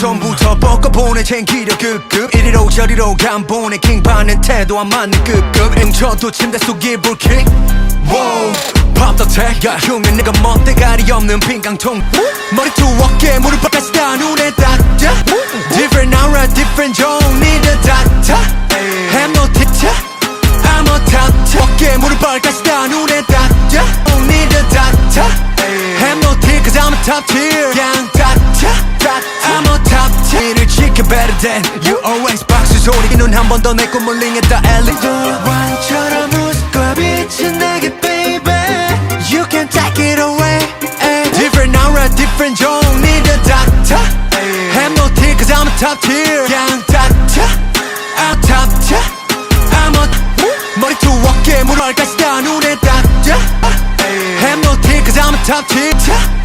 처음부터 뻗어보내 챙기려 급급 이리로 저리로 간보내 킹 받는 태도 안 맞는 급급 뭉쳐도 침대 속 이불킥 wow Pop the tag 흉내 내가 멋대가리 없는 빈깡통 머리투 어깨 무릎까지 다 눈에 닿자 Different aura different 종류의 닥터 헤모티차 I'm a top 어깨 무릎까지 다 눈에 닿자 종류의 닥터 헤모티 cause I'm a top tier 그냥 닥쳐 I'm a top tier 를 지켜 better than you always 박수 소리 눈 한 번 더 내 꿈을 링했다 엘리 왕처럼 웃고 비친 내게 baby You can take it away Different aura different 종류의 닥터 헤모티 cause I'm a top tier 그냥 닥쳐 I'm top tier I'm a 머리투 어깨 무릎까지 다 눈에 닿자 헤모티 cause I'm a top tier